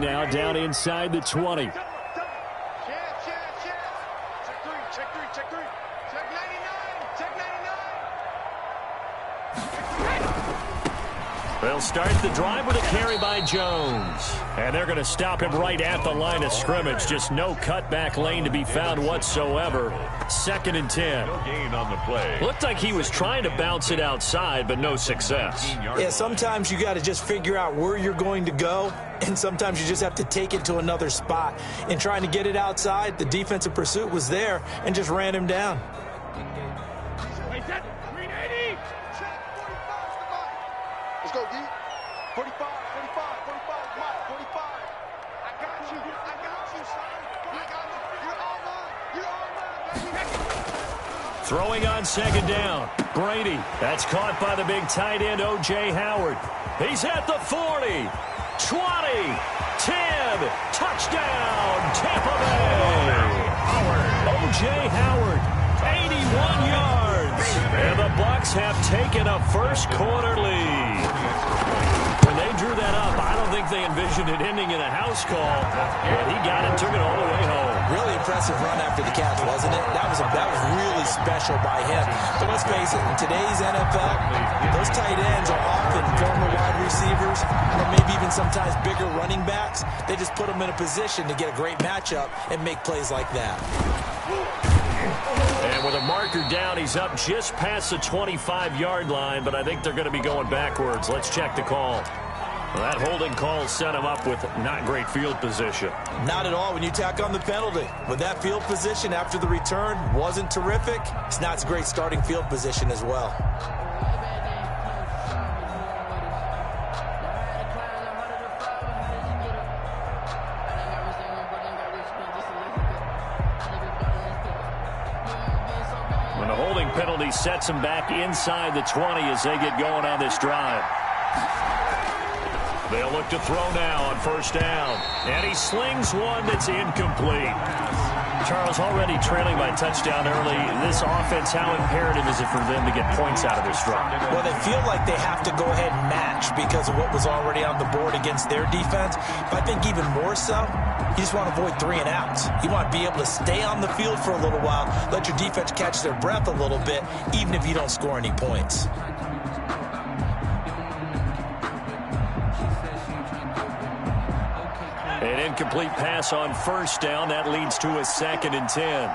now down inside the 20. They'll start the drive with a carry by Jones. And they're going to stop him right at the line of scrimmage. Just no cutback lane to be found whatsoever. 2nd and 10. No gain on the play. Looked like he was trying to bounce it outside, but no success. Yeah, sometimes you got to just figure out where you're going to go, and sometimes you just have to take it to another spot. In trying to get it outside, the defensive pursuit was there and just ran him down. Let's go, D. 45, 45, 45, Mike, 45. I got you, son. I got you. You're all mine, baby. Throwing on 2nd down. Brady. That's caught by the big tight end, O.J. Howard. He's at the 40, 20, 10. Touchdown, Tampa Bay. O.J. Howard, 81 yards. And the Bucs have taken a first-quarter lead. When they drew that up, I don't think they envisioned it ending in a house call. But he got it, took it all the way home. Really impressive run after the catch, wasn't it? That was really special by him. But let's face it, in today's NFL, those tight ends are often former wide receivers, or maybe even sometimes bigger running backs. They just put them in a position to get a great matchup and make plays like that. And with a marker down, he's up just past the 25-yard line, but I think they're going to be going backwards. Let's check the call. Well, that holding call set him up with not great field position. Not at all when you tack on the penalty. With that field position after the return wasn't terrific, it's not a great starting field position as well. When the holding penalty sets him back inside the 20 as they get going on this drive. They'll look to throw now on 1st down. And he slings one that's incomplete. Charles, already trailing by touchdown early. This offense, how imperative is it for them to get points out of this drive? Well, they feel like they have to go ahead and match because of what was already on the board against their defense. But I think even more so, you just want to avoid 3 and outs. You want to be able to stay on the field for a little while, let your defense catch their breath a little bit, even if you don't score any points. An incomplete pass on 1st down. That leads to a 2nd and 10.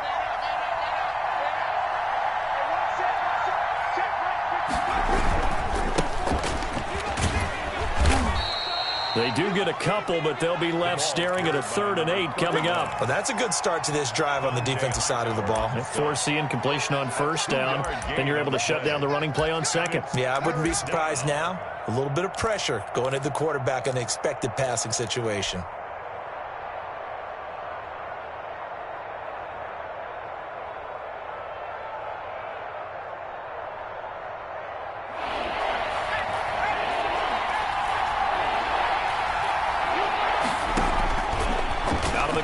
They do get a couple, but they'll be left staring at a 3rd and 8 coming up. Well, that's a good start to this drive on the defensive side of the ball. Force the incompletion on 1st down. Then you're able to shut down the running play on 2nd. Yeah, I wouldn't be surprised now. A little bit of pressure going at the quarterback in an expected passing situation.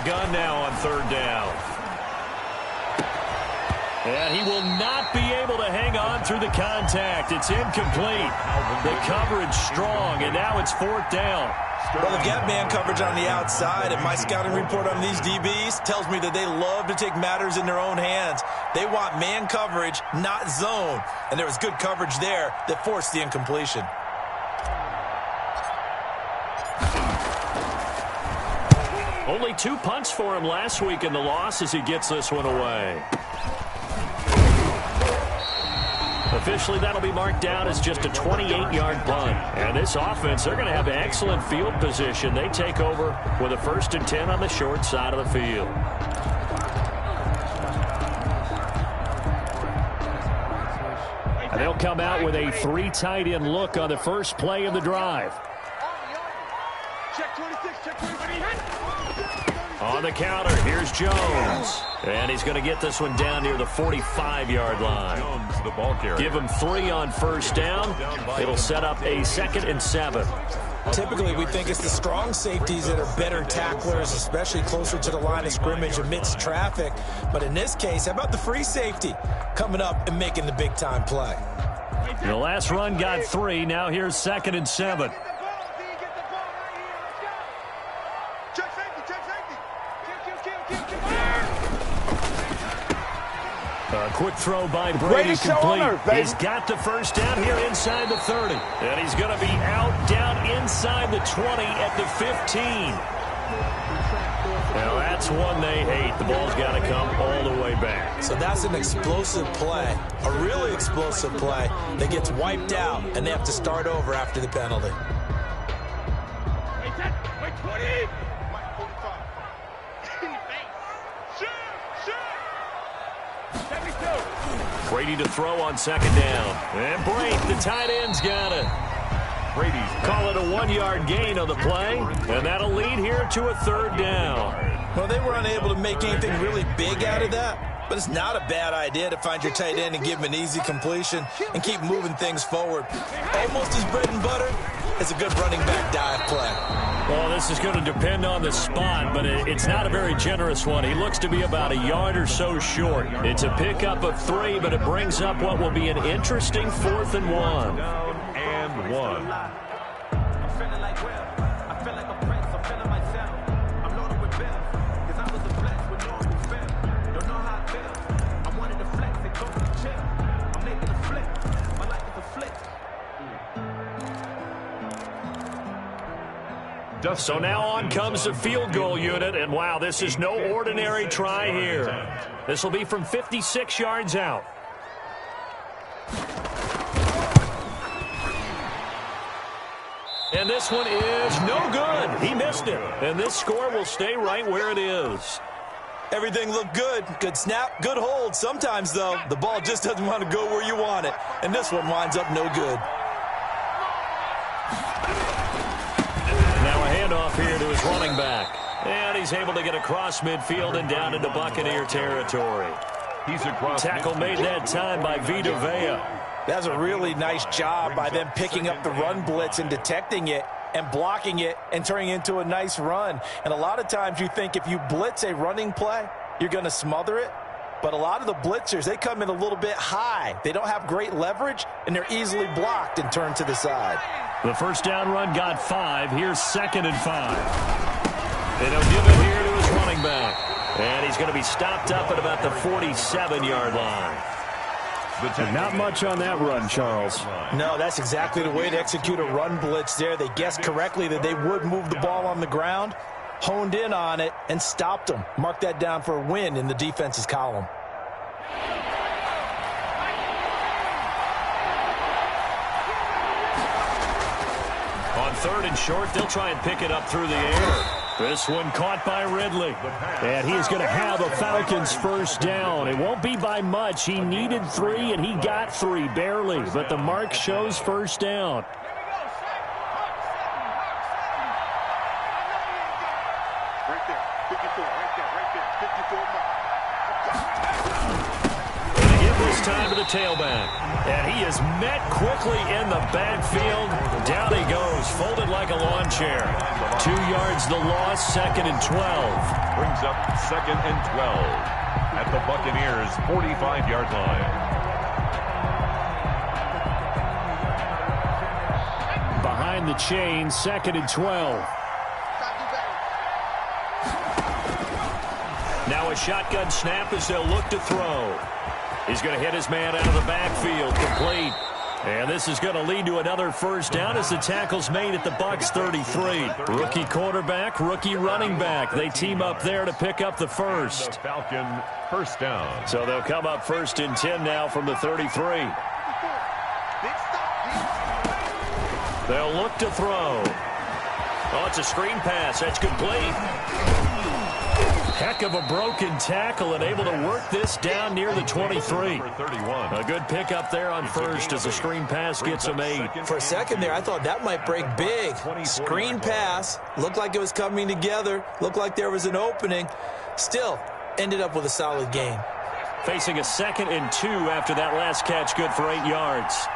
Gun now on 3rd down. And he will not be able to hang on through the contact. It's incomplete. The coverage strong, and now it's 4th down. Well, they've got man coverage on the outside, and my scouting report on these DBs tells me that they love to take matters in their own hands. They want man coverage, not zone. And there was good coverage there that forced the incompletion. Only 2 punts for him last week in the loss as he gets this one away. Officially, that'll be marked down as just a 28-yard punt. And this offense, they're going to have excellent field position. They take over with a 1st and 10 on the short side of the field. And they'll come out with a 3 tight end look on the first play of the drive. Check 26, check 26. On the counter, here's Jones. And he's going to get this one down near the 45-yard line. Jones, the ball carrier. Give him 3 on 1st down. It'll set up a 2nd and 7. Typically, we think it's the strong safeties that are better tacklers, especially closer to the line of scrimmage amidst traffic. But in this case, how about the free safety coming up and making the big-time play? The last run got 3. Now here's 2nd and 7. Check safety, check safety. Kill. A quick throw by Brady complete. He's got the first down here inside the 30. And he's going to be out down inside the 20 at the 15. Now that's one they hate. The ball's got to come all the way back. So that's an explosive play, a really explosive play that gets wiped out, and they have to start over after the penalty. Wait, 20. Mike, 45. Shoot. Brady to throw on second down. And Brady, the tight end's got it. Brady's Call it a 1-yard gain on the play, and that'll lead here to a third down. Well, they were unable to make anything really big out of that, but it's not a bad idea to find your tight end and give him an easy completion and keep moving things forward. Almost as bread and butter as a good running back dive play. Well, this is going to depend on the spot, but it's not a very generous one. He looks to be about a yard or so short. It's a pickup of 3, but it brings up what will be an interesting 4th and 1. down and 1. I'm feeling like Will. I feel like a prince. I'm feeling myself. I'm loaded with bills. Cause I was a flex with no one who fell. Don't know how it feels. I wanted to flex and totally chill. I'm making a flip. My life is a flick. So now on comes the field goal unit, and wow, this is no ordinary try here. This will be from 56 yards out. And this one is no good. He missed it. And this score will stay right where it is. Everything looked good. Good snap, good hold. Sometimes, though, the ball just doesn't want to go where you want it. And this one winds up no good. Now a handoff here to his running back. And he's able to get across midfield and down into Buccaneer territory. He's across. Tackle made that time by Vita Vea. That's a really nice job by them picking up the run blitz and detecting it and blocking it and turning it into a nice run. And a lot of times you think if you blitz a running play, you're going to smother it. But a lot of the blitzers, they come in a little bit high. They don't have great leverage, and they're easily blocked and turned to the side. The first down run got 5. Here's 2nd and 5. And he'll give it here to his running back. And he's going to be stopped up at about the 47-yard line. Not much on that run, Charles. No, that's exactly the way to execute a run blitz there. They guessed correctly that they would move the ball on the ground, honed in on it, and stopped them. Mark that down for a win in the defense's column. On 3rd and short, they'll try and pick it up through the air. This one caught by Ridley. And he's going to have a Falcons first down. It won't be by much. He needed 3, and he got 3, barely. But the mark shows first down. Right there, 54, right there, 54 mark. And they give this time to the tailback. And he is met quickly in the backfield. Down he goes, folded like a lawn chair. 2 yards the loss, 2nd and 12. Brings up 2nd and 12 at the Buccaneers' 45-yard line. Behind the chain, 2nd and 12. Now a shotgun snap as they'll look to throw. He's going to hit his man out of the backfield, complete. And this is going to lead to another first down as the tackle's made at the Bucs 33. Rookie quarterback, rookie running back. They team up there to pick up the first. The Falcon first down. So they'll come up 1st and 10 now from the 33. They'll look to throw. Oh, it's a screen pass. That's complete. Heck of a broken tackle and able to work this down near the 23. A good pickup there on 1st as a screen pass gets him 8. For a second there, I thought that might break big. Screen pass. Looked like it was coming together. Looked like there was an opening. Still, ended up with a solid gain. Facing a 2nd and 2 after that last catch, good for 8 yards.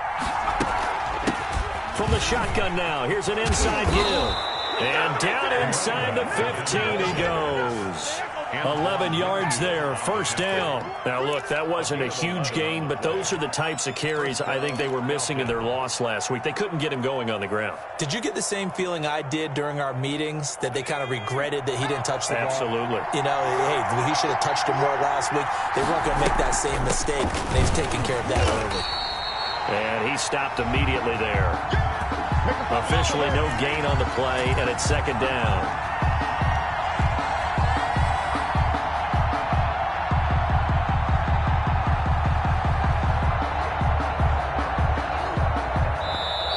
From the shotgun now, here's an inside give. And down inside the 15 he goes. 11 yards there, first down. Now, look, that wasn't a huge gain, but those are the types of carries I think they were missing in their loss last week. They couldn't get him going on the ground. Did you get the same feeling I did during our meetings, that they kind of regretted that he didn't touch the ball? Absolutely. You know, hey, he should have touched it more last week. They weren't going to make that same mistake. They've taken care of that early. And he stopped immediately there. Officially no gain on the play, and it's second down.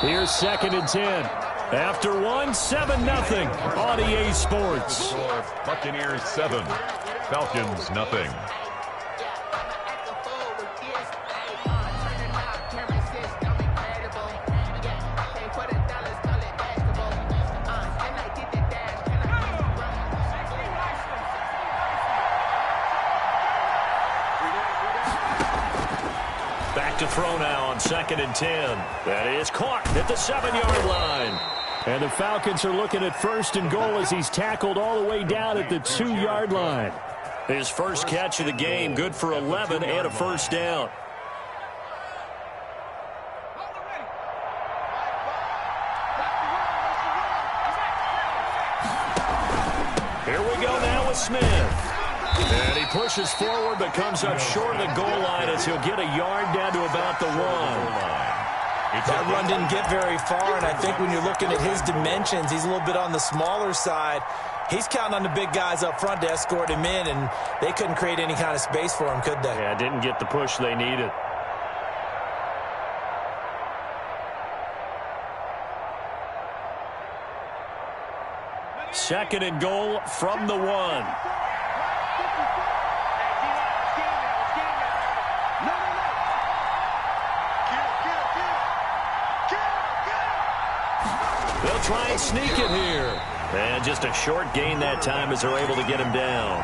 Here's second and 10. After one, 7-0 on EA Sports. Buccaneers 7, Falcons nothing. To throw now on second and 10. That is caught at the 7-yard line. And the Falcons are looking at first and goal as he's tackled all the way down at the 2-yard line. His first catch of the game, good for 11 and a first down. Here we go now with Smith. And he pushes forward but comes up short of the goal line as he'll get a yard down to about the 1. That run didn't get very far, and I think when you're looking at his dimensions, he's a little bit on the smaller side. He's counting on the big guys up front to escort him in, and they couldn't create any kind of space for him, could they? Yeah, didn't get the push they needed. Second and goal from the 1. They'll try and sneak it here. And just a short gain that time as they're able to get him down.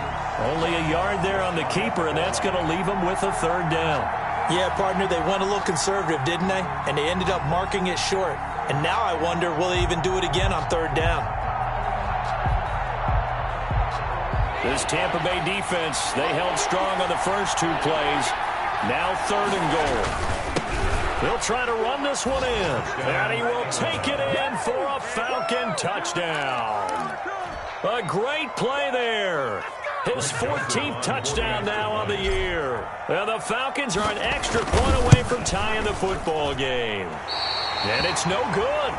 Only a yard there on the keeper, and that's going to leave him with a third down. Yeah, partner, they went a little conservative, didn't they? And they ended up marking it short. And now I wonder, will they even do it again on third down? This Tampa Bay defense, they held strong on the first 2 plays. Now third and goal. He'll try to run this one in, and he will take it in for a Falcon touchdown. A great play there. His 14th touchdown now on the year. And the Falcons are an extra point away from tying the football game. And it's no good.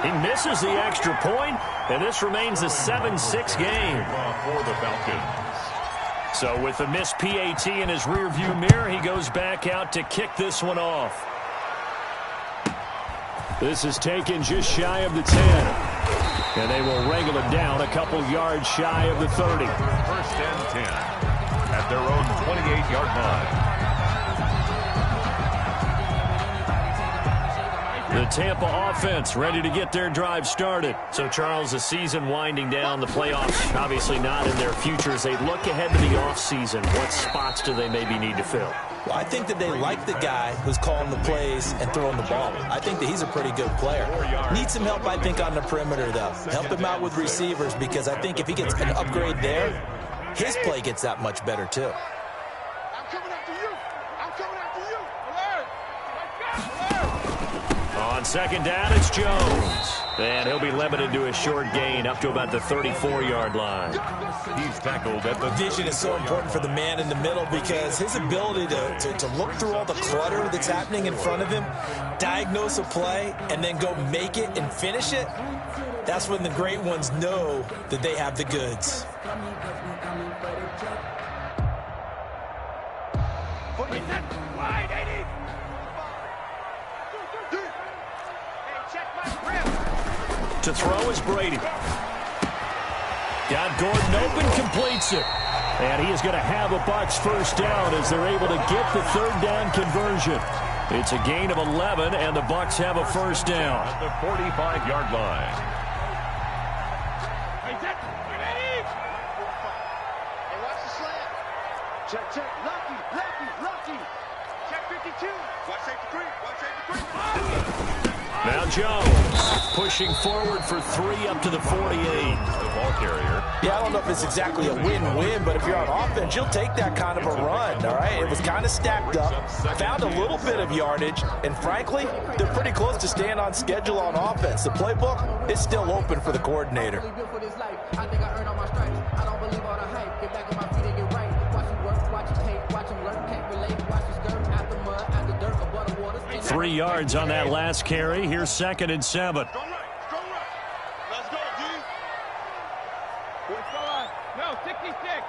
He misses the extra point, and this remains a 7-6 game. For the Falcons. So with the missed PAT in his rearview mirror, he goes back out to kick this one off. This is taken just shy of the 10. And they will wrangle it down a couple yards shy of the 30. First and 10 at their own 28-yard line. The Tampa offense ready to get their drive started. So, Charles, the season winding down, the playoffs obviously not in their future. As they look ahead to the offseason, what spots do they maybe need to fill? Well, I think that they like the guy who's calling the plays and throwing the ball. I think that he's a pretty good player. Needs some help, I think, on the perimeter, though. Help him out with receivers, because I think if he gets an upgrade there, his play gets that much better, too. I'm coming after you. I'm coming after you. On second down, it's Jones. And he'll be limited to a short gain up to about the 34-yard line. He's tackled at the... Vision is so important for the man in the middle, because his ability to look through all the clutter that's happening in front of him, diagnose a play, and then go make it and finish it, that's when the great ones know that they have the goods. To throw is Brady. Got Gordon open, completes it. And he is going to have a Bucs first down as they're able to get the third down conversion. It's a gain of 11, and the Bucs have a first down. At the 45-yard line. Hey, watch the slant. Check, check. Lucky. Check 52. Watch safety green. Watch safety green. Now Jones pushing forward for 3 up to the 48. The ball carrier. Yeah, I don't know if it's exactly a win-win, but if you're on offense, you'll take that kind of a run, all right? It was kind of stacked up, found a little bit of yardage, and frankly, they're pretty close to staying on schedule on offense. The playbook is still open for the coordinator. Three yards on that last carry. Here's 2nd and 7. Go right. Go right. Let's go, D. 45. No, 66. Hey,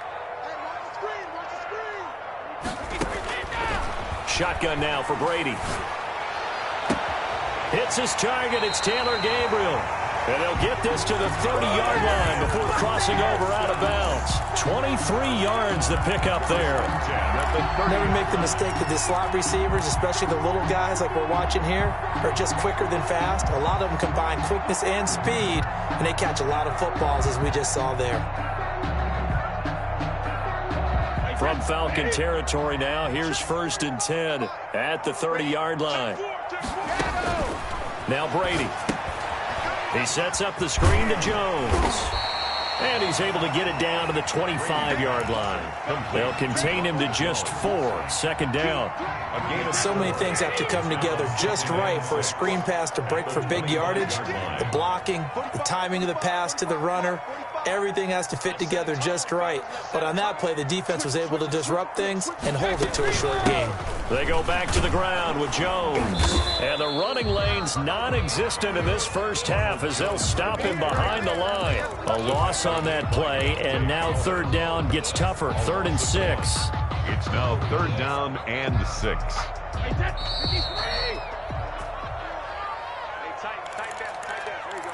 watch the screen. Watch the screen. Shotgun now for Brady. Hits his target. It's Taylor Gabriel. And they'll get this to the 30-yard line before crossing over out of bounds. 23 yards to pick up there. Never make the mistake that the slot receivers, especially the little guys like we're watching here, are just quicker than fast. A lot of them combine quickness and speed, and they catch a lot of footballs, as we just saw there. From Falcon territory now, here's 1st and 10 at the 30-yard line. Now Brady. He sets up the screen to Jones. And he's able to get it down to the 25-yard line. They'll contain him to just 4. 2nd down. So many things have to come together just right for a screen pass to break for big yardage. The blocking, the timing of the pass to the runner, everything has to fit together just right. But on that play, the defense was able to disrupt things and hold it to a short game. They go back to the ground with Jones. And the running lane's non-existent in this first half as they'll stop him behind the line. A loss on that play, and now 3rd down gets tougher. 3rd and 6. It's now 3rd down and 6. Hey, that's 53. Hey, tight down. There you go.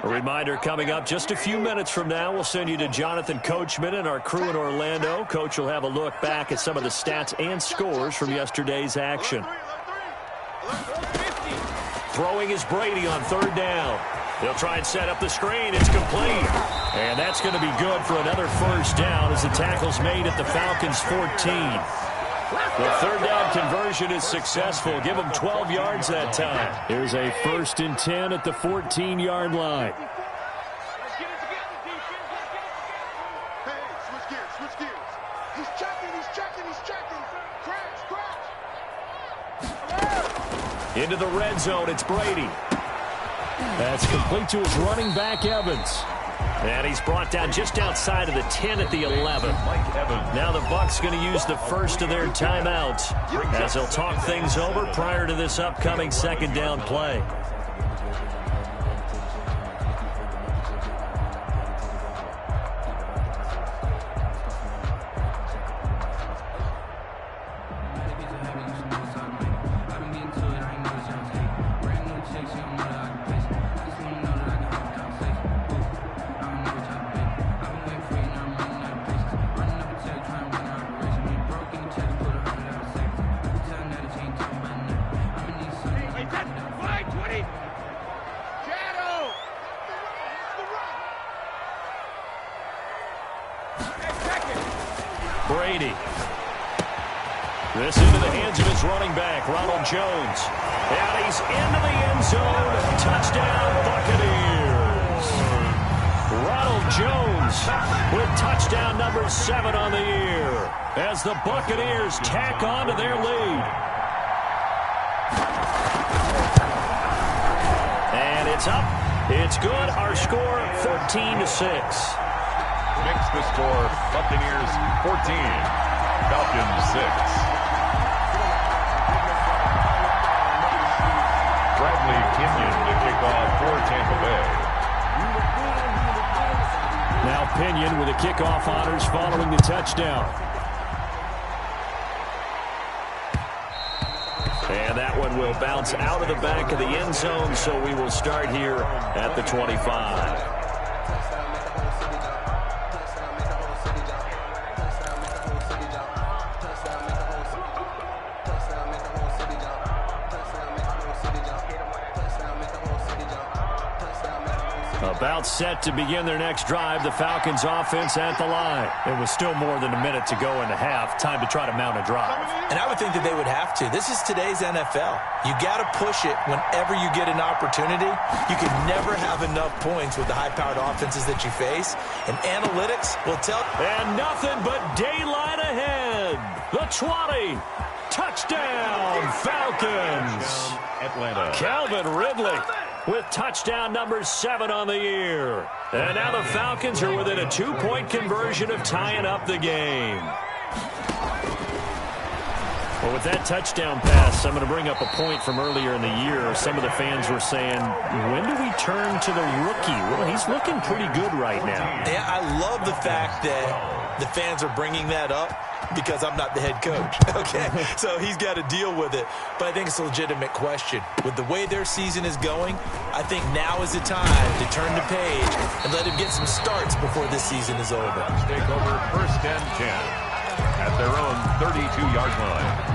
A reminder coming up just a few minutes from now. We'll send you to Jonathan Coachman and our crew in Orlando. Coach will have a look back at some of the stats and scores from yesterday's action. Throwing is Brady on 3rd down. They'll try and set up the screen. It's complete. And that's going to be good for another 1st down as the tackle's made at the Falcons' 14. The 3rd down conversion is successful. Give them 12 yards that time. Here's a 1st and 10 at the 14-yard line. Let's get it together, defense. Let's get it together. Hey, switch gears. He's checking. Crash. Into the red zone, it's Brady. That's complete to his running back, Evans. And he's brought down just outside of the 10 at the 11. Now the Bucs going to use the first of their timeouts as they'll talk things over prior to this upcoming 2nd down play. Brady. This into the hands of his running back, Ronald Jones. And he's into the end zone. Touchdown, Buccaneers. Ronald Jones with touchdown number 7 on the year as the Buccaneers tack on to their lead. And it's up. It's good. Our score, 14-6. Makes the score Buccaneers 14, Falcons 6. Bradley Pinion to kick off for Tampa Bay. Now Pinion with the kickoff honors following the touchdown. And that one will bounce out of the back of the end zone, so we will start here at the 25. About set to begin their next drive. The Falcons offense at the line. It was still more than a minute to go in the half. Time to try to mount a drive. And I would think that they would have to. This is today's NFL. You got to push it whenever you get an opportunity. You can never have enough points with the high-powered offenses that you face. And analytics will tell. And nothing but daylight ahead. The 20. Touchdown, Falcons. Atlanta. Calvin Ridley with touchdown number 7 on the year. And now the Falcons are within a 2-point conversion of tying up the game. Well, with that touchdown pass, I'm going to bring up a point from earlier in the year. Some of the fans were saying, when do we turn to the rookie? Well, he's looking pretty good right now. Yeah, I love the fact that the fans are bringing that up because I'm not the head coach, okay? So he's got to deal with it. But I think it's a legitimate question. With the way their season is going, I think now is the time to turn the page and let him get some starts before this season is over. Take over 1st and 10 at their own 32-yard line.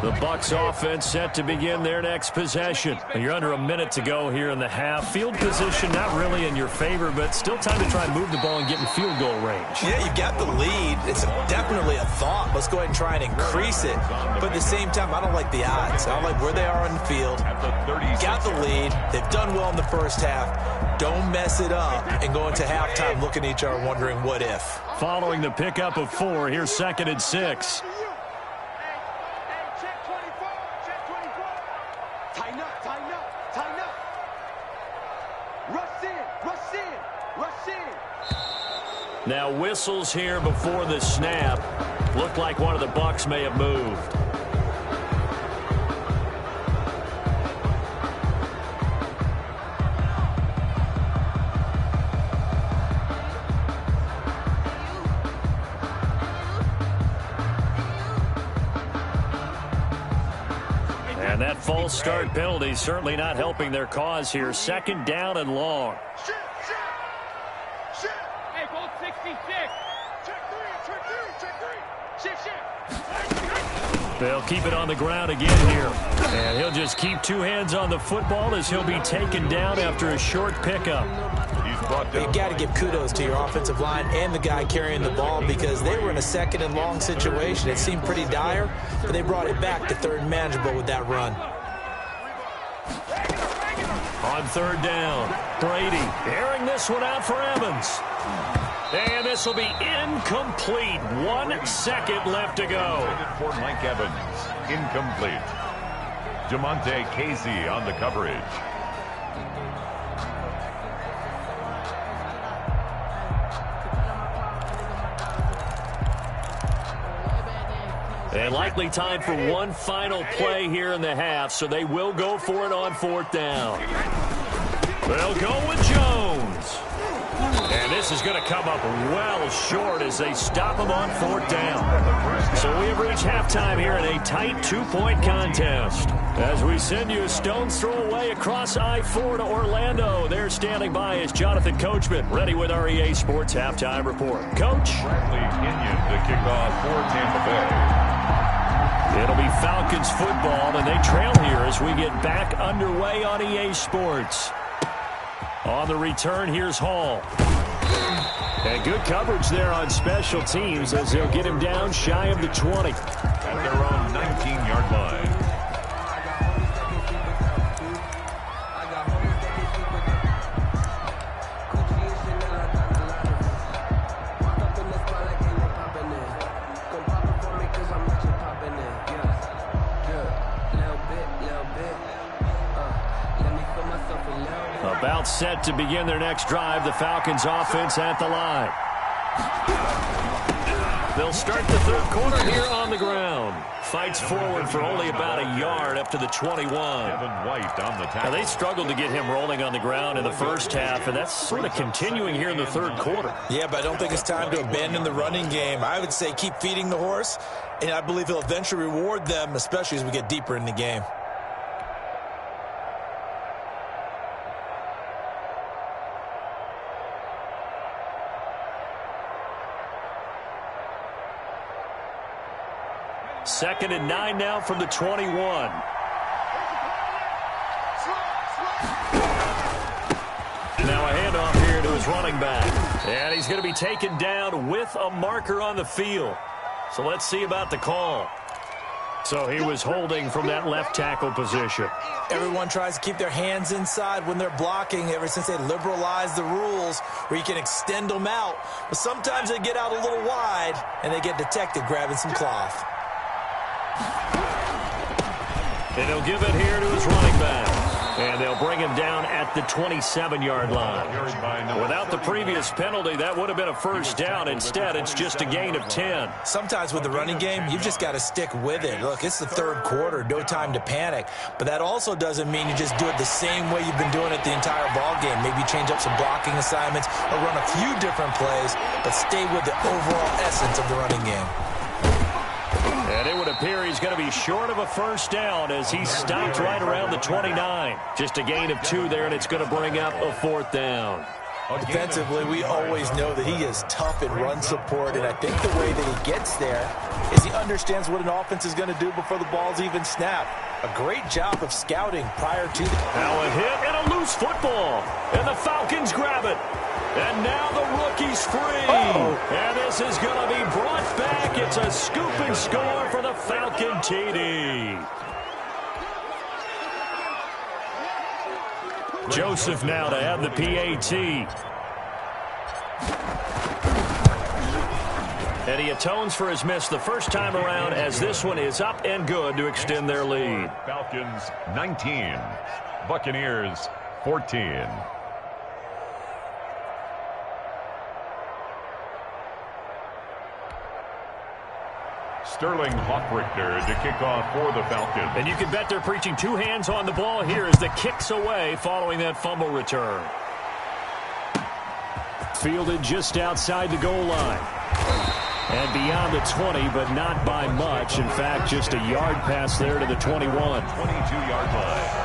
The Bucs offense set to begin their next possession. You're under a minute to go here in the half. Field position not really in your favor, but still time to try and move the ball and get in field goal range. Yeah, you've got the lead. It's definitely a thought. Let's go ahead and try and increase it. But at the same time, I don't like the odds. I don't like where they are on the field. Got the lead. They've done well in the first half. Don't mess it up and go into halftime looking at each other wondering what if. Following the pickup of 4, here's 2nd and 6. Now whistles here before the snap. Looked like one of the Bucs may have moved. And that false start penalty certainly not helping their cause here. 2nd down and long. They'll keep it on the ground again here. And he'll just keep 2 hands on the football as he'll be taken down after a short pickup. You've got to give kudos to your offensive line and the guy carrying the ball because they were in a 2nd and long situation. It seemed pretty dire, but they brought it back to 3rd and manageable with that run. On 3rd down, Brady airing this one out for Evans. And this will be incomplete. 1 second left to go. For Mike Evans, incomplete. Jamonte Casey on the coverage. And likely time for one final play here in the half, so they will go for it on 4th down. They'll go with Jones. And this is going to come up well short as they stop him on 4th down. So we have reached halftime here in a tight 2-point contest. As we send you a stone's throw away across I-4 to Orlando. There standing by is Jonathan Coachman, ready with our EA Sports Halftime Report. Coach? Bradley Kenyon to kick off for Tampa Bay. It'll be Falcons football, and they trail here as we get back underway on EA Sports. On the return, here's Hall. And good coverage there on special teams as they'll get him down shy of the 20. At their own 19-yard line. About set to begin their next drive, the Falcons offense at the line. They'll start the 3rd quarter here on the ground. Fights forward for only about a yard up to the 21. Kevin White on the tackle. Now, they struggled to get him rolling on the ground in the first half, and that's sort of continuing here in the 3rd quarter. Yeah, but I don't think it's time to abandon the running game. I would say keep feeding the horse, and I believe he'll eventually reward them, especially as we get deeper in the game. 2nd and 9 now from the 21. Now a handoff here to his running back. And he's going to be taken down with a marker on the field. So let's see about the call. So he was holding from that left tackle position. Everyone tries to keep their hands inside when they're blocking ever since they liberalized the rules where you can extend them out. But sometimes they get out a little wide and they get detected grabbing some cloth. And he'll give it here to his running back. And they'll bring him down at the 27-yard line. Without the previous penalty, that would have been a first down. Instead, it's just a gain of 10. Sometimes with the running game, you've just got to stick with it. Look, it's the third quarter, no time to panic. But that also doesn't mean you just do it the same way you've been doing it the entire ball game. Maybe change up some blocking assignments or run a few different plays, but stay with the overall essence of the running game. And it would appear he's going to be short of a first down as he stopped right around the 29. Just a gain of 2 there, and it's going to bring up a 4th down. Defensively, we always know that he is tough in run support, and I think the way that he gets there is he understands what an offense is going to do before the ball's even snapped. A great job of scouting prior to the... Now a hit and a loose football, and the Falcons grab it. And now the rookie's free. And this is going to be brought back. It's a scoop and score for the Falcon TD. Joseph now to have the PAT. And he atones for his miss the first time around as this one is up and good to extend their lead. Falcons 19, Buccaneers 14. Sterling Hoffrichter to kick off for the Falcons. And you can bet they're preaching 2 hands on the ball here as the kick's away following that fumble return. Fielded just outside the goal line. And beyond the 20, but not by much. In fact, just a yard pass there to the 21. 22-yard line.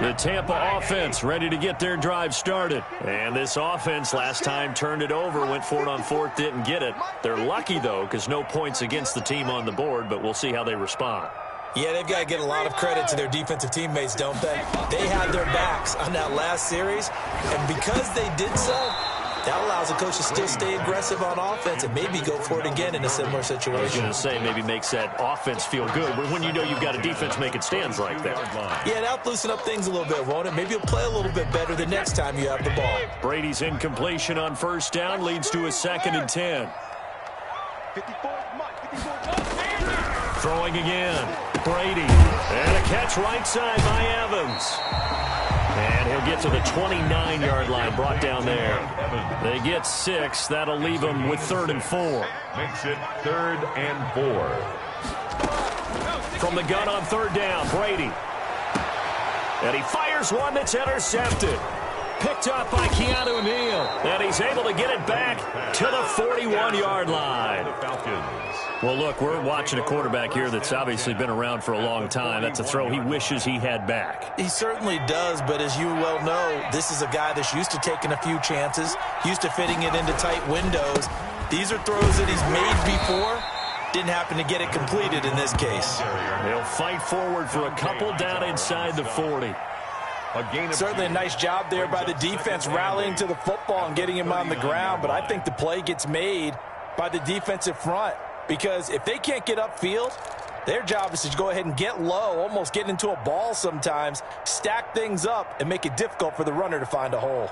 The Tampa offense ready to get their drive started. And this offense last time turned it over, went for it on 4th, didn't get it. They're lucky, though, because no points against the team on the board, but we'll see how they respond. Yeah, they've got to get a lot of credit to their defensive teammates, don't they? They had their backs on that last series, and because they did so, that allows the coach to still stay aggressive on offense and maybe go for it again in a similar situation. I was going to say maybe makes that offense feel good, but when you know you've got a defense making stands like that. Yeah, that'll loosen up things a little bit, won't it? Maybe you'll play a little bit better the next time you have the ball. Brady's incompletion on first down leads to a 2nd and 10. 54, Throwing again. Brady. And a catch right side by Evans. And he'll get to the 29-yard line, brought down there. They get 6. That'll leave them with 3rd and 4. Makes it 3rd and 4. From the gun on 3rd down, Brady. And he fires one that's intercepted. Picked up by Keanu Neal. And he's able to get it back to the 41-yard line. Well, look, we're watching a quarterback here that's obviously been around for a long time. That's a throw he wishes he had back. He certainly does, but as you well know, this is a guy that's used to taking a few chances, used to fitting it into tight windows. These are throws that he's made before. Didn't happen to get it completed in this case. They'll fight forward for a couple down inside the 40. Certainly a nice job there by the defense rallying to the football and getting him on the ground, but I think the play gets made by the defensive front. Because if they can't get upfield, their job is to go ahead and get low, almost get into a ball sometimes, stack things up, and make it difficult for the runner to find a hole.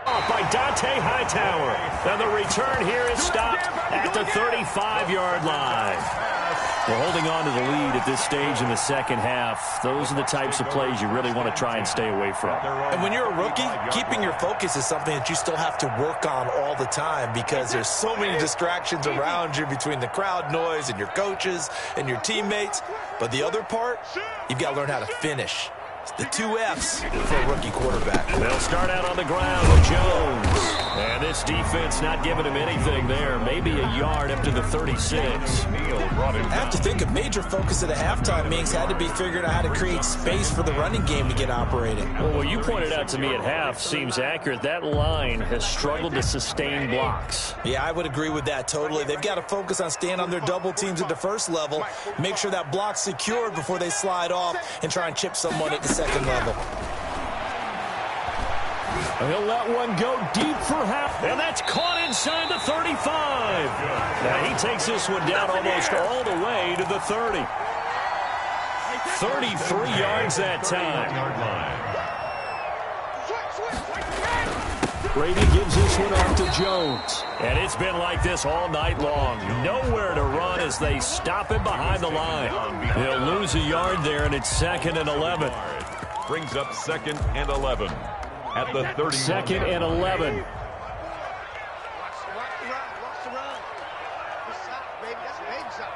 Off by Dante Hightower. And the return here is stopped at the 35-yard line. We're holding on to the lead at this stage in the second half. Those are the types of plays you really want to try and stay away from. And when you're a rookie, keeping your focus is something that you still have to work on all the time because there's so many distractions around you between the crowd noise and your coaches and your teammates. But the other part, you've got to learn how to finish. It's the 2 F's for a rookie quarterback. They'll start out on the ground with Jones. And this defense not giving him anything there. Maybe a yard up to the 36. I have to think a major focus at the halftime meetings had to be figuring out how to create space for the running game to get operating. Well, what you pointed out to me at half seems accurate. That line has struggled to sustain blocks. Yeah, I would agree with that totally. They've got to focus on staying on their double teams at the first level, make sure that block's secured before they slide off and try and chip someone at the second level. He'll let one go deep for half, and that's caught inside the 35. Now he takes this one down almost all the way to the 30. 33 yards that time. Brady gives this one off to Jones. And it's been like this all night long. Nowhere to run as they stop him behind the line. He'll lose a yard there, and it's 2nd and 11. Brings up 2nd and 11. At the 30. 2nd and 11. Watch the run. The shot, baby. That's a big shot.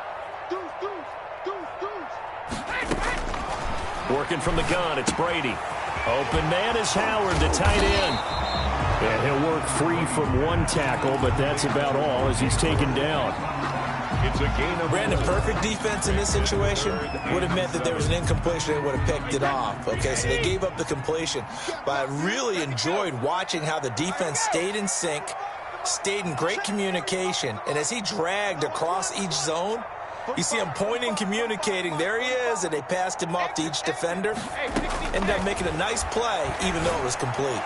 Working from the gun, it's Brady. Open man is Howard, the tight end. And he'll work free from one tackle, but that's about all as he's taken down. It's a gain of Brandon, perfect defense in this situation would have meant that there was an incompletion and would have picked it off. Okay, so they gave up the completion. But I really enjoyed watching how the defense stayed in sync, stayed in great communication. And as he dragged across each zone, you see him pointing, communicating. There he is, and they passed him off to each defender. Ended up making a nice play, even though it was complete.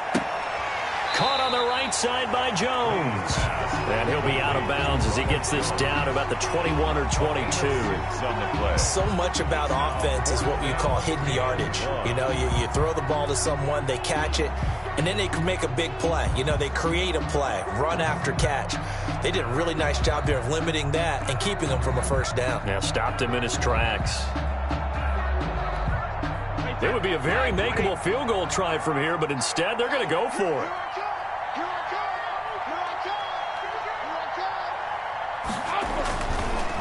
Caught on the right side by Jones. And he'll be out of bounds as he gets this down to about the 21 or 22. So much about offense is what you call hidden yardage. You know, you throw the ball to someone, they catch it, and then they can make a big play. You know, they create a play, run after catch. They did a really nice job there of limiting that and keeping him from a first down. Yeah, stopped him in his tracks. It would be a very makeable field goal try from here, but instead they're going to go for it.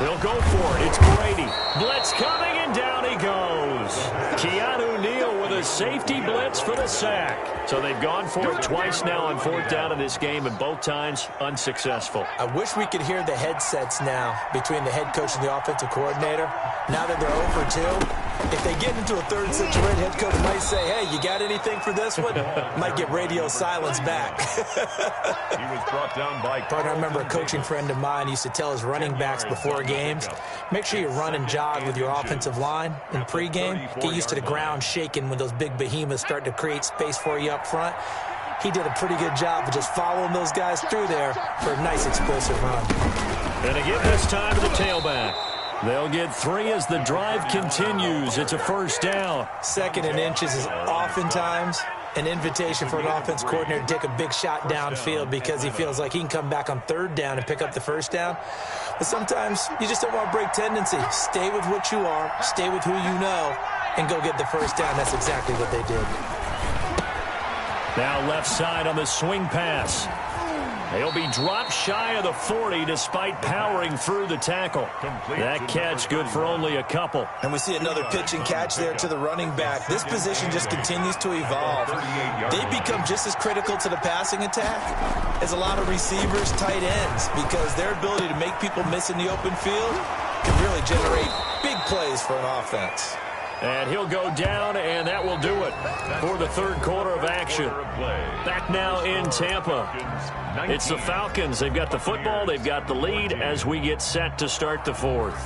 They'll go for it. It's Brady. Blitz coming, and down he goes. Keanu Neal with a safety blitz for the sack. So they've gone for it twice now on 4th down in this game, and both times unsuccessful. I wish we could hear the headsets now between the head coach and the offensive coordinator. Now that they're 0 for 2, if they get into a third situation, head coach might say, hey, you got anything for this one? Might get radio silence back. He was brought down by Partner, I remember a coaching friend of mine used to tell his running backs before games, make sure you run and jog with your offensive line in pregame. Get used to the ground shaking when those big behemoths start to create space for you up front. He did a pretty good job of just following those guys through there for a nice explosive run. And again this time to the tailback. They'll get 3 as the drive continues. It's a first down. 2nd and inches is oftentimes an invitation for an offense coordinator to take a big shot downfield because he feels like he can come back on 3rd down and pick up the first down. But sometimes you just don't want to break tendency. Stay with what you are, stay with who you know, and go get the first down. That's exactly what they did. Now left side on the swing pass. He'll be dropped shy of the 40 despite powering through the tackle. That catch good for only a couple. And we see another pitch and catch there to the running back. This position just continues to evolve. They become just as critical to the passing attack as a lot of receivers, tight ends, because their ability to make people miss in the open field can really generate big plays for an offense. And he'll go down, and that will do it for the 3rd quarter of action. Back now in Tampa. It's the Falcons. They've got the football. They've got the lead as we get set to start the 4th.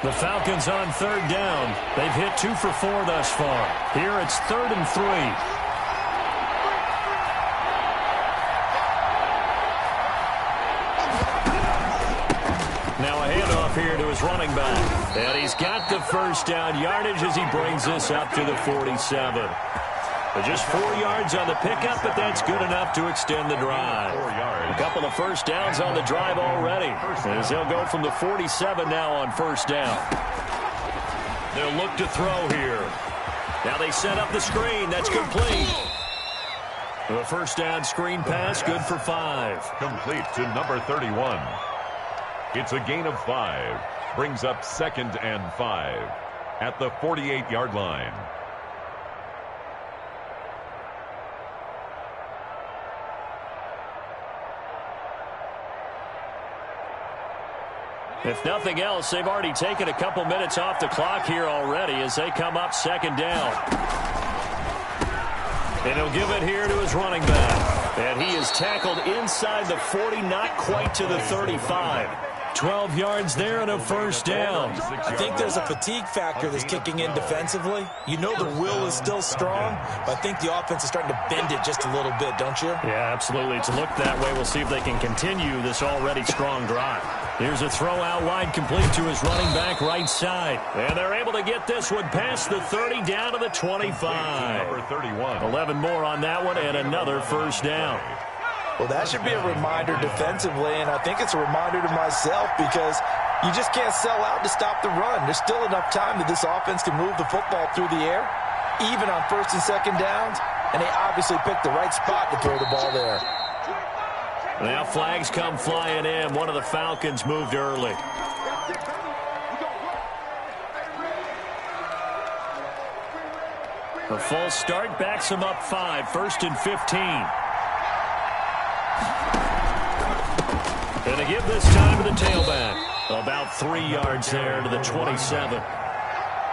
The Falcons on 3rd down. They've hit 2 for 4 thus far. Here it's 3rd and 3. Here to his running back. And he's got the first down yardage as he brings this up to the 47. But just 4 yards on the pickup, but that's good enough to extend the drive. A couple of first downs on the drive already. As they'll go from the 47 now on first down. They'll look to throw here. Now they set up the screen. That's complete. The first down screen pass, good for 5. Complete to number 31. It's a gain of 5. Brings up 2nd and 5 at the 48-yard line. If nothing else, they've already taken a couple minutes off the clock here already as they come up second down. And he'll give it here to his running back. And he is tackled inside the 40, not quite to the 35. 12 yards there and a first down. I think there's a fatigue factor that's kicking in defensively. You know the will is still strong, but I think the offense is starting to bend it just a little bit, don't you? Yeah, absolutely. It's looked that way. We'll see if they can continue this already strong drive. Here's a throw out wide, complete to his running back right side. And they're able to get this one past the 30 down to the 25. Number 31. 11 more on that one and another first down. Well, that should be a reminder defensively, and I think it's a reminder to myself because you just can't sell out to stop the run. There's still enough time that this offense can move the football through the air, even on first and second downs, and they obviously picked the right spot to throw the ball there. Now flags come flying in. One of the Falcons moved early. A false start backs them up 5, 1st and 15. And to give this time to the tailback. About 3 yards there to the 27.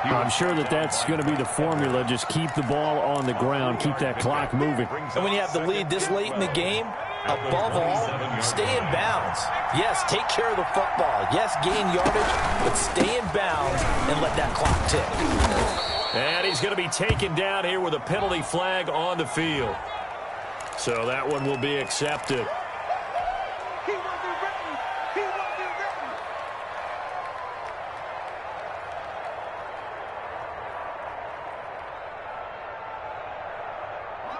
I'm sure that's going to be the formula. Just keep the ball on the ground. Keep that clock moving. And when you have the lead this late in the game, above all, stay in bounds. Yes, take care of the football. Yes, gain yardage, but stay in bounds and let that clock tick. And he's going to be taken down here with a penalty flag on the field. So that one will be accepted.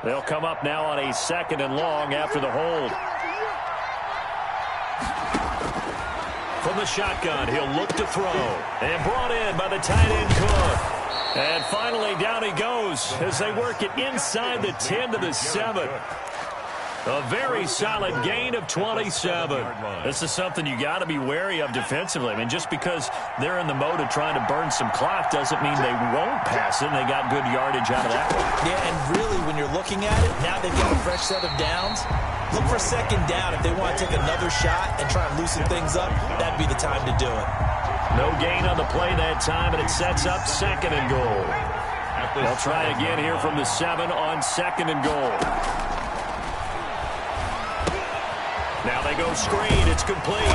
They'll come up now on a 2nd and long after the hold. From the shotgun, he'll look to throw. And brought in by the tight end Cook. And finally down he goes as they work it inside the 10 to the 7. A very solid gain of 27. This is something you got to be wary of defensively. I mean, just because they're in the mode of trying to burn some clock doesn't mean they won't pass it. And they got good yardage out of that one. Yeah, and really, when you're looking at it, now they've got a fresh set of downs. Look for second down. If they want to take another shot and try and loosen things up, that'd be the time to do it. No gain on the play that time, and it sets up 2nd and goal. They'll try again here from the 7 on 2nd and goal. Now they go screen. It's complete.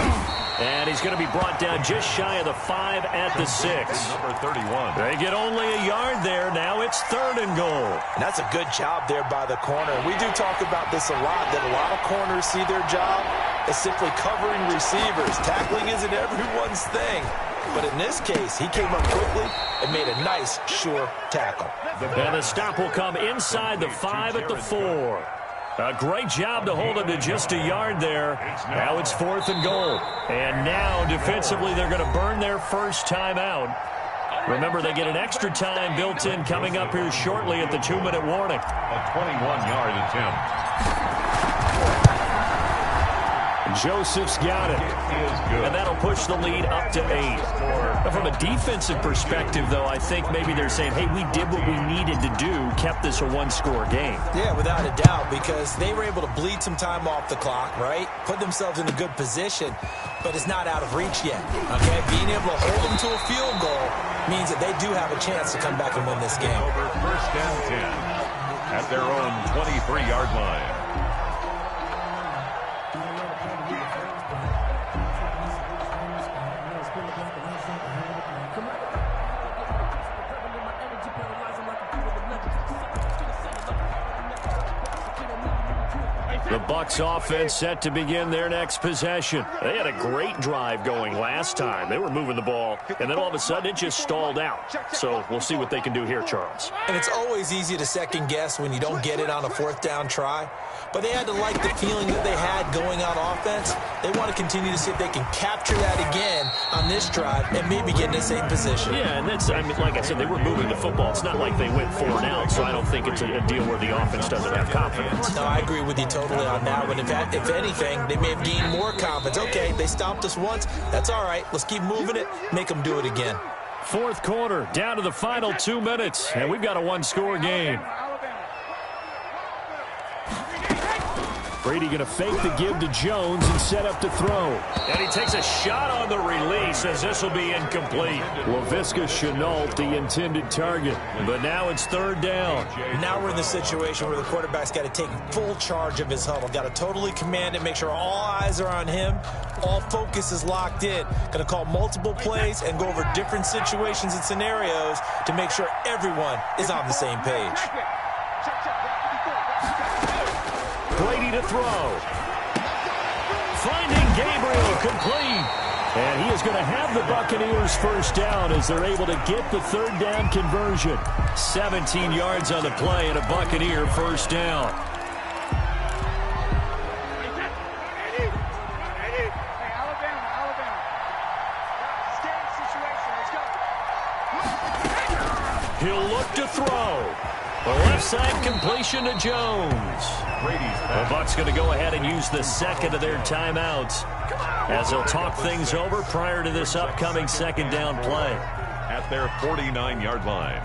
And he's going to be brought down just shy of the 5 at the 6. Number 31. They get only a yard there. Now it's 3rd and goal. And that's a good job there by the corner. We do talk about this a lot, that a lot of corners see their job as simply covering receivers. Tackling isn't everyone's thing. But in this case, he came up quickly and made a nice, sure tackle. And the stop will come inside the 5 at the 4. A great job to hold him to just a yard there. Now it's 4th and goal. And now, defensively, they're going to burn their first time out. Remember, they get an extra time built in coming up here shortly at the 2-minute warning. A 21-yard attempt. Joseph's got it. And that'll push the lead up to 8. But from a defensive perspective, though, I think maybe they're saying, hey, we did what we needed to do, kept this a one-score game. Yeah, without a doubt, because they were able to bleed some time off the clock, right? Put themselves in a good position, but it's not out of reach yet, okay? Being able to hold them to a field goal means that they do have a chance to come back and win this game. Over 1st and 10 at their own 23-yard line. The Bucs offense set to begin their next possession. They had a great drive going last time. They were moving the ball, and then all of a sudden it just stalled out. So we'll see what they can do here, Charles. And it's always easy to second guess when you don't get it on a 4th down try. But they had to like the feeling that they had going on offense. They want to continue to see if they can capture that again on this drive and maybe get in the same position. Yeah, and that's, I mean, like I said, they were moving the football. It's not like they went 4 and out, so I don't think it's a deal where the offense doesn't have confidence. No, I agree with you totally on that one. If anything, they may have gained more confidence. Okay, they stopped us once. That's all right. Let's keep moving it. Make them do it again. 4th quarter, down to the final 2 minutes, and we've got a one-score game. Brady going to fake the give to Jones and set up to throw. And he takes a shot on the release as this will be incomplete. Laviska Shenault, the intended target. But now it's third down. Now we're in the situation where the quarterback's got to take full charge of his huddle. Got to totally command it, make sure all eyes are on him. All focus is locked in. Going to call multiple plays and go over different situations and scenarios to make sure everyone is on the same page. Brady to throw. Finding Gabriel complete. And he is going to have the Buccaneers first down as they're able to get the third down conversion. 17 yards on the play and a Buccaneer first down. He'll look to throw. The left side completion to Jones. The Bucs going to go ahead and use the second of their timeouts as they'll talk things over prior to this upcoming second down play. At their 49-yard line.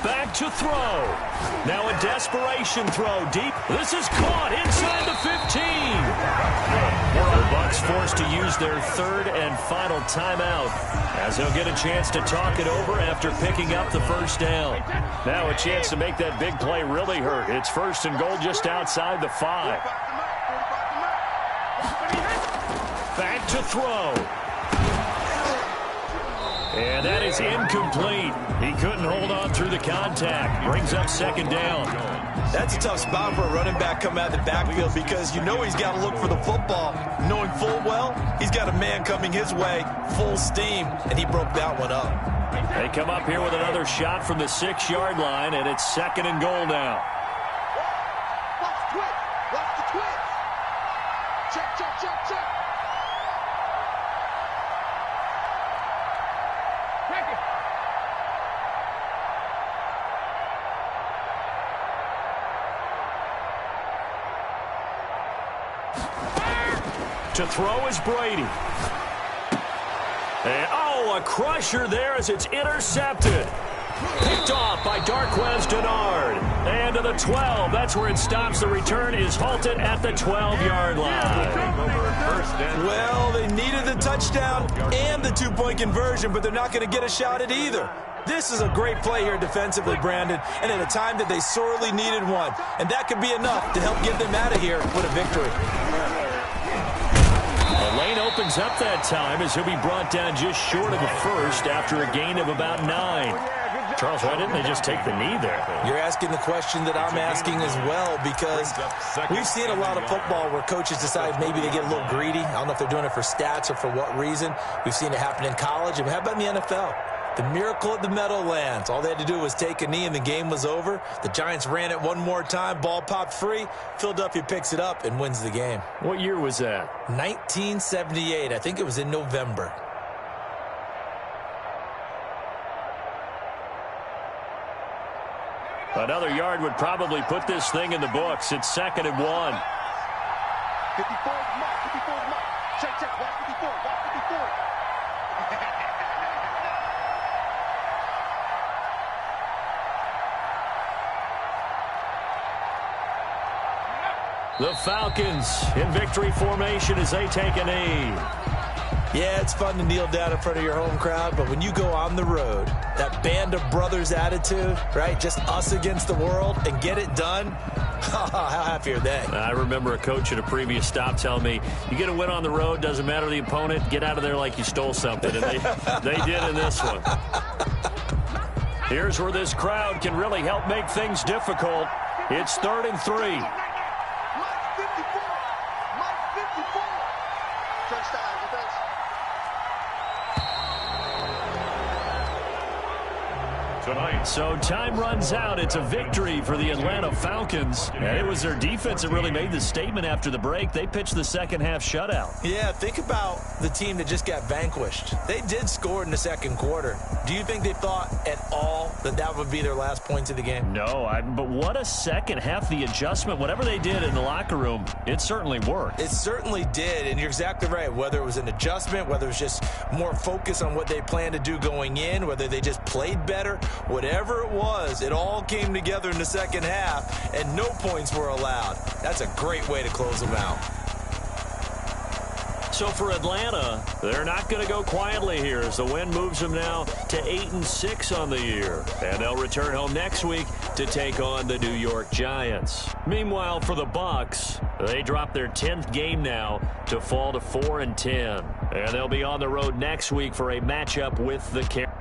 Back to throw. Now a desperation throw deep. This is caught inside the 15. The Bucs forced to use their third and final timeout as they'll get a chance to talk it over after picking up the first down. Now a chance to make that big play really hurt. It's first and goal just outside the 5. Back to throw. And that is incomplete. He couldn't hold on through the contact. Brings up second down. That's a tough spot for a running back coming out of the backfield because you know he's got to look for the football. Knowing full well, he's got a man coming his way, full steam, and he broke that one up. They come up here with another shot from the 6-yard line, and it's second and goal now. Watch the twist. Watch the twist. Check, check, check, check. To throw is Brady. And, oh, a crusher there as it's intercepted. Picked off by Darquez Denard. And to the 12. That's where it stops. The return is halted at the 12-yard line. Well, they needed the touchdown and the two-point conversion, but they're not going to get a shot at either. This is a great play here defensively, Brandon, and at a time that they sorely needed one. And that could be enough to help get them out of here with a victory. The lane opens up that time as he'll be brought down just short of the first after a gain of about 9. Charles, why didn't they just take the knee there? You're asking the question that I'm asking as well, because we've seen a lot of football where coaches decide maybe they get a little greedy. I don't know if they're doing it for stats or for what reason. We've seen it happen in college. And how about in the NFL? The miracle at the Meadowlands. All they had to do was take a knee and the game was over. The Giants ran it one more time. Ball popped free. Philadelphia picks it up and wins the game. What year was that? 1978. I think it was in November. Another yard would probably put this thing in the books. It's second and 1. 54 mark. 54 mark. Check, check. Watch 54. Watch 54. The Falcons in victory formation as they take a knee. Yeah, it's fun to kneel down in front of your home crowd, but when you go on the road, that band of brothers attitude, right, just us against the world, and get it done, how happy are they? I remember a coach at a previous stop telling me, you get a win on the road, doesn't matter the opponent, get out of there like you stole something, and they did in this one. Here's where this crowd can really help make things difficult. It's 3rd and 3. tonight. So time runs out. It's a victory for the Atlanta Falcons. And it was their defense that really made the statement after the break. They pitched the second half shutout. Yeah, think about the team that just got vanquished. They did score in the second quarter. Do you think they thought at all that that would be their last points of the game? No, but what a second half. The adjustment, whatever they did in the locker room, it certainly worked. It certainly did, and you're exactly right. Whether it was an adjustment, whether it was just more focus on what they planned to do going in, whether they just played better, whatever it was, it all came together in the second half, and no points were allowed. That's a great way to close them out. So for Atlanta, they're not going to go quietly here as the win moves them now to 8-6 on the year. And they'll return home next week to take on the New York Giants. Meanwhile, for the Bucs, they drop their 10th game now to fall to 4-10. And they'll be on the road next week for a matchup with the Carolina.